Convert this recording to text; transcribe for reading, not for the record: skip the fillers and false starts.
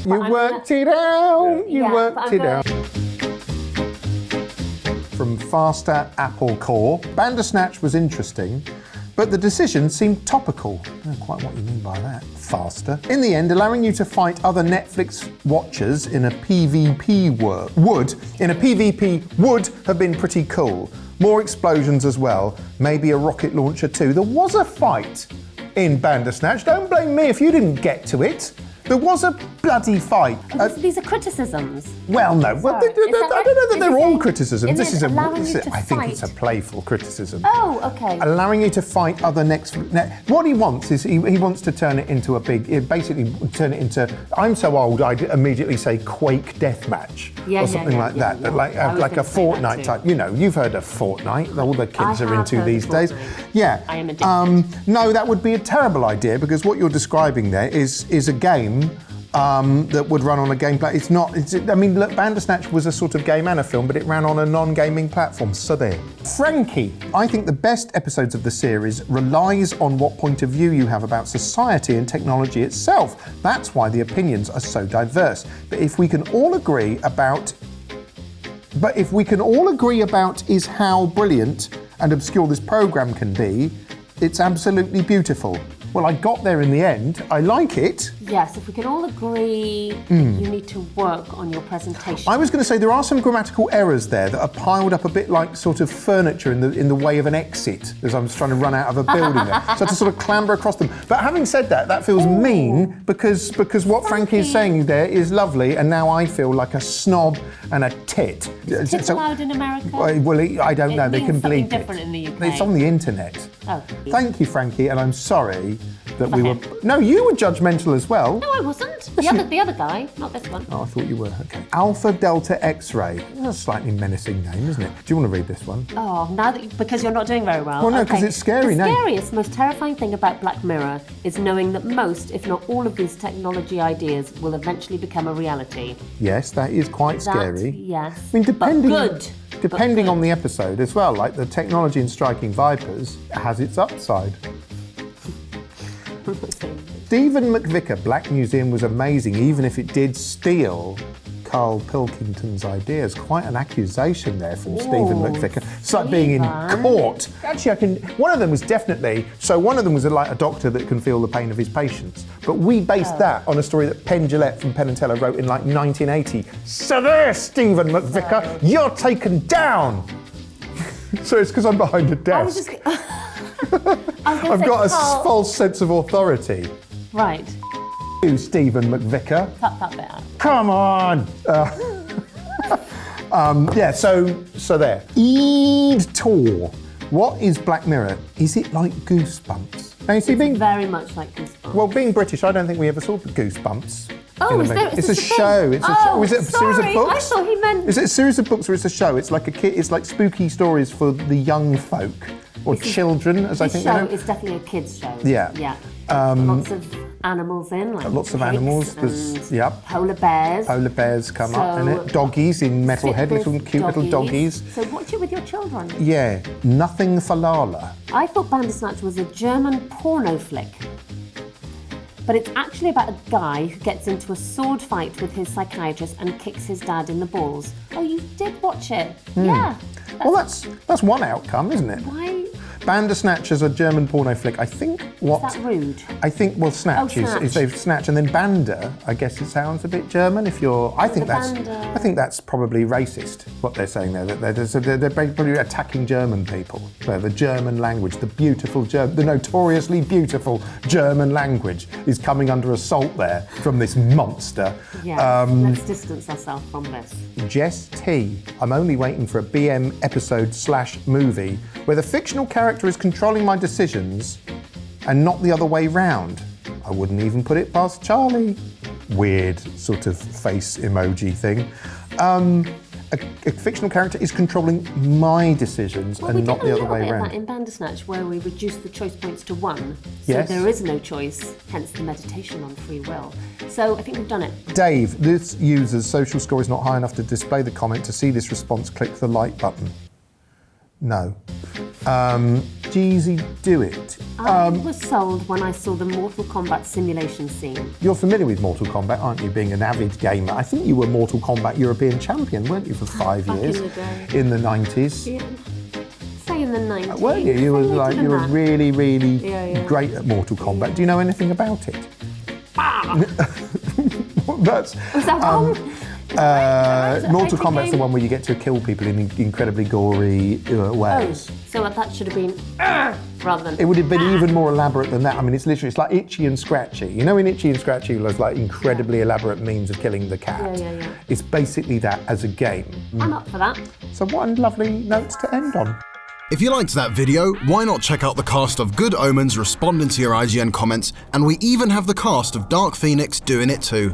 You worked it out. You worked it out. From faster Apple core, Bandersnatch was interesting, but the decision seemed topical. I don't know quite what you mean by that. Faster. In the end, allowing you to fight other Netflix watchers in a PvP would have been pretty cool. More explosions as well, maybe a rocket launcher too. There was a fight in Bandersnatch. Don't blame me if you didn't get to it. There was a bloody fight. These are criticisms. Well, no. Well, I don't know that they're all criticisms. I think it's a playful criticism. Oh, okay. Allowing you to fight other what he wants is he wants to turn it into basically turn it into, I'm so old I'd immediately say Quake Deathmatch or something like that. Like a Fortnite type. You know, you've heard of Fortnite. All the kids are into these days. Yeah. I am addicted. No, that would be a terrible idea because what you're describing there is a game that would run on a game platform. Look, Bandersnatch was a sort of game and a film, but it ran on a non-gaming platform, so there. Frankie, I think the best episodes of the series relies on what point of view you have about society and technology itself. That's why the opinions are so diverse. But if we can all agree about is how brilliant and obscure this program can be, it's absolutely beautiful. Well, I got there in the end. I like it. Yes, if we can all agree that you need to work on your presentation. I was going to say there are some grammatical errors there that are piled up a bit like sort of furniture in the way of an exit as I was trying to run out of a building there. So I had to sort of clamber across them. But having said that, that feels mean because what Frankie is saying there is lovely, and now I feel like a snob and a tit. Is tit allowed in America? Well, I don't know. They can bleep it. Different in the UK. It's on the internet. Oh. Thank you, Frankie, and I'm sorry that we were. No, you were judgmental as well. No, I wasn't. The other guy, not this one. Oh, I thought you were. Okay. Alpha Delta X-Ray. That's a slightly menacing name, isn't it? Do you want to read this one? Oh, now that because you're not doing very well. Well, no, because it's scary. The scariest, most terrifying thing about Black Mirror is knowing that most, if not all, of these technology ideas will eventually become a reality. Yes, that is quite scary. Yes. I mean, depending on the episode as well, like the technology in Striking Vipers has its upside. Stephen McVicker, Black Museum was amazing, even if it did steal Carl Pilkington's ideas. Quite an accusation there from Stephen McVicker. It's like being in court. Actually, one of them was like a doctor that can feel the pain of his patients. But we based that on a story that Penn Jillette from Penn & Teller wrote in like 1980. So there, Stephen McVicker, you're taken down. So it's because I'm behind a desk. I've got a false sense of authority. Right. You, Stephen McVicker. Cut that bit out. Come on. So there. Eid Tour. What is Black Mirror? Is it like Goosebumps? Now, you see, very much like Goosebumps. Well, being British, I don't think we ever saw Goosebumps. Oh, is there? It's a show. It's a show. Is it a series of books? I thought he meant. Is it a series of books or it's a show? It's like it's like spooky stories for the young folk or children, as I think they know. This show is definitely a kids' show. Yeah. Yeah. Lots of animals in, like lots of animals. There's polar bears. Polar bears come up in it. Doggies in Metalhead, little cute little doggies. So watch it with your children. Yeah. Nothing for Lala. I thought Bandersnatch was a German porno flick. But it's actually about a guy who gets into a sword fight with his psychiatrist and kicks his dad in the balls. Oh, you did watch it? Yeah. Well, that's one outcome, isn't it? Why? Bandersnatch is a German porno flick. I think what... Is that rude? I think, well, Snatch is they've Snatch, and then Bander, I guess it sounds a bit German if you're... I think that's probably racist, what they're saying there. They're probably attacking German people. The German language, the notoriously beautiful German language is coming under assault there from this monster. Yeah, let's distance ourselves from this. Jess T. I'm only waiting for a BM episode/movie where the fictional character is controlling my decisions and not the other way round. I wouldn't even put it past Charlie. Weird sort of face emoji thing. A fictional character is controlling my decisions and not the other way around. That in Bandersnatch, where we reduce the choice points to 1, so yes. There is no choice, hence the meditation on free will. So I think we've done it. Dave, this user's social score is not high enough to display the comment. To see this response, click the like button. No. Jeezy do it? I was sold when I saw the Mortal Kombat simulation scene. You're familiar with Mortal Kombat, aren't you, being an avid gamer? I think you were Mortal Kombat European champion, weren't you, for 5 years? in the day. In the 90s. Yeah. Say in the 90s. Weren't you? You were like, you were really, really Yeah. great at Mortal Kombat. Do you know anything about it? That's Was that wrong? Mortal Kombat's the one where you get to kill people in incredibly gory ways. So that should have been rather than. It would have been even more elaborate than that. I mean, it's like Itchy and Scratchy. You know, in Itchy and Scratchy, there's like incredibly elaborate means of killing the cat. Yeah. It's basically that as a game. I'm up for that. So what lovely notes to end on. If you liked that video, why not check out the cast of Good Omens responding to your IGN comments, and we even have the cast of Dark Phoenix doing it too.